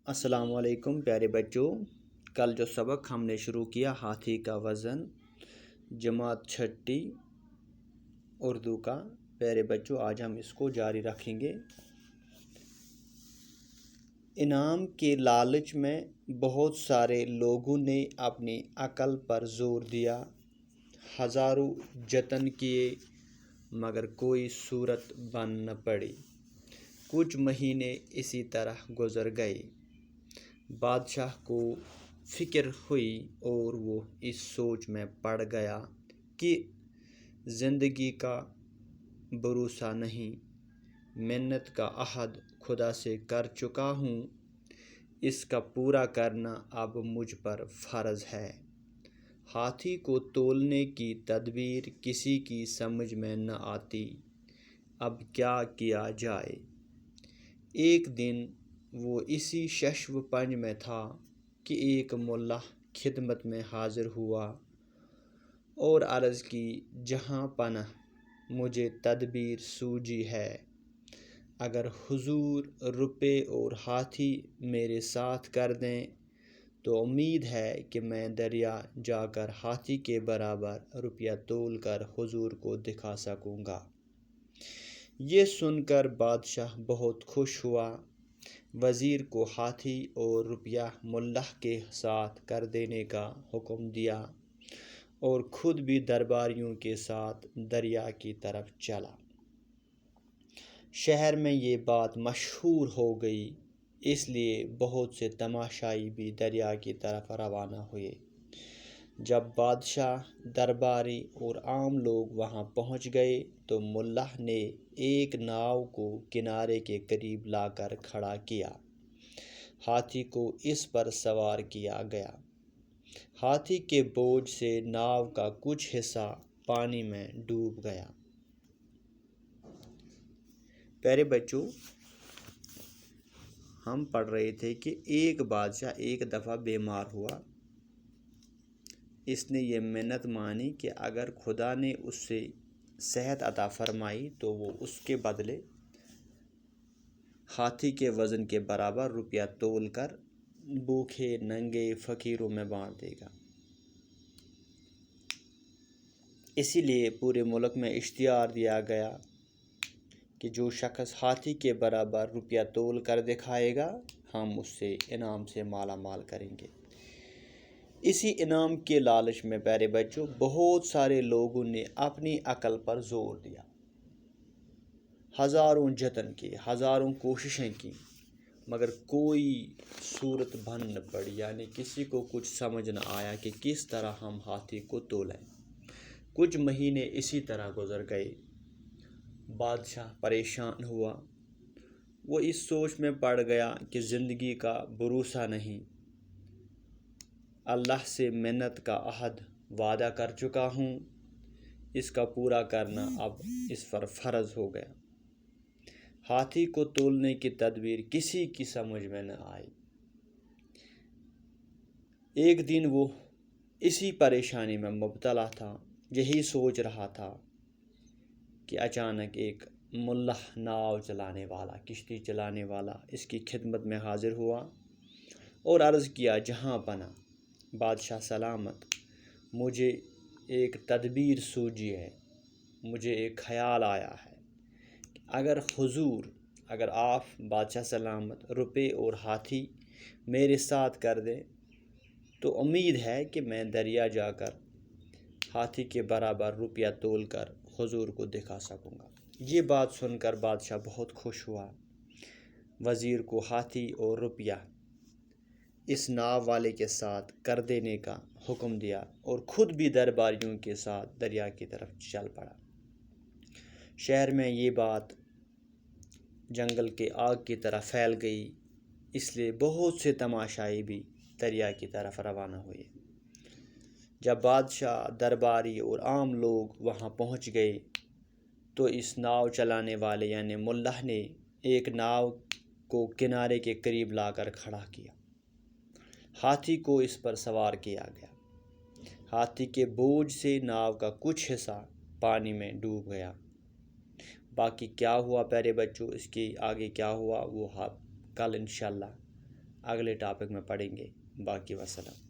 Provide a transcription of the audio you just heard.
السلام علیکم پیارے بچوں، کل جو سبق ہم نے شروع کیا ہاتھی کا وزن جماعت چھٹی اردو کا، پیارے بچوں آج ہم اس کو جاری رکھیں گے۔ انعام کے لالچ میں بہت سارے لوگوں نے اپنی عقل پر زور دیا، ہزاروں جتن کیے مگر کوئی صورت بن نہ پڑی۔ کچھ مہینے اسی طرح گزر گئے۔ بادشاہ کو فکر ہوئی اور وہ اس سوچ میں پڑ گیا کہ زندگی کا بھروسہ نہیں، منت کا عہد خدا سے کر چکا ہوں، اس کا پورا کرنا اب مجھ پر فرض ہے۔ ہاتھی کو تولنے کی تدبیر کسی کی سمجھ میں نہ آتی، اب کیا کیا جائے۔ ایک دن وہ اسی ششو پنج میں تھا کہ ایک ملا خدمت میں حاضر ہوا اور عرض کی، جہاں پناہ مجھے تدبیر سوجی ہے، اگر حضور روپے اور ہاتھی میرے ساتھ کر دیں تو امید ہے کہ میں دریا جا کر ہاتھی کے برابر روپیہ تول کر حضور کو دکھا سکوں گا۔ یہ سن کر بادشاہ بہت خوش ہوا، وزیر کو ہاتھی اور روپیہ ملا کے ساتھ کر دینے کا حکم دیا اور خود بھی درباریوں کے ساتھ دریا کی طرف چلا۔ شہر میں یہ بات مشہور ہو گئی، اس لیے بہت سے تماشائی بھی دریا کی طرف روانہ ہوئے۔ جب بادشاہ، درباری اور عام لوگ وہاں پہنچ گئے تو ملا نے ایک ناؤ کو کنارے کے قریب لا کر کھڑا کیا۔ ہاتھی کو اس پر سوار کیا گیا۔ ہاتھی کے بوجھ سے ناؤ کا کچھ حصہ پانی میں ڈوب گیا۔ پیارے بچوں، ہم پڑھ رہے تھے کہ ایک بادشاہ ایک دفعہ بیمار ہوا۔ اس نے یہ منت مانی کہ اگر خدا نے اس سے صحت عطا فرمائی تو وہ اس کے بدلے ہاتھی کے وزن کے برابر روپیہ تول کر بھوکے ننگے فقیروں میں بانٹ دے گا۔ اسی لیے پورے ملک میں اشتہار دیا گیا کہ جو شخص ہاتھی کے برابر روپیہ تول کر دکھائے گا، ہم اس سے انعام سے مالا مال کریں گے۔ اسی انعام کے لالچ میں پیارے بچوں بہت سارے لوگوں نے اپنی عقل پر زور دیا، ہزاروں جتن کیے، ہزاروں کوششیں کی مگر کوئی صورت بن نہ پڑی، یعنی کسی کو کچھ سمجھ نہ آیا کہ کس طرح ہم ہاتھی کو تولیں۔ کچھ مہینے اسی طرح گزر گئے۔ بادشاہ پریشان ہوا، وہ اس سوچ میں پڑ گیا کہ زندگی کا بھروسہ نہیں، اللہ سے منت کا عہد وعدہ کر چکا ہوں، اس کا پورا کرنا اب اس پر فرض ہو گیا۔ ہاتھی کو تولنے کی تدبیر کسی کی سمجھ میں نہ آئی۔ ایک دن وہ اسی پریشانی میں مبتلا تھا، یہی سوچ رہا تھا کہ اچانک ایک ملا ناؤ چلانے والا، کشتی چلانے والا اس کی خدمت میں حاضر ہوا اور عرض کیا، جہاں پناہ بادشاہ سلامت، مجھے ایک تدبیر سوجی ہے، مجھے ایک خیال آیا ہے کہ اگر آپ بادشاہ سلامت روپے اور ہاتھی میرے ساتھ کر دیں تو امید ہے کہ میں دریا جا کر ہاتھی کے برابر روپیہ تول کر حضور کو دکھا سکوں گا۔ یہ بات سن کر بادشاہ بہت خوش ہوا، وزیر کو ہاتھی اور روپیہ اس ناؤ والے کے ساتھ کر دینے کا حکم دیا اور خود بھی درباریوں کے ساتھ دریا کی طرف چل پڑا۔ شہر میں یہ بات جنگل کے آگ کی طرح پھیل گئی، اس لیے بہت سے تماشائی بھی دریا کی طرف روانہ ہوئے۔ جب بادشاہ، درباری اور عام لوگ وہاں پہنچ گئے تو اس ناؤ چلانے والے یعنی ملا نے ایک ناؤ کو کنارے کے قریب لا کر کھڑا کیا۔ ہاتھی کو اس پر سوار کیا گیا۔ ہاتھی کے بوجھ سے ناؤ کا کچھ حصہ پانی میں ڈوب گیا۔ باقی کیا ہوا پیارے بچوں، اس کے آگے کیا ہوا وہ کل انشاءاللہ اگلے ٹاپک میں پڑھیں گے. باقی وسلام.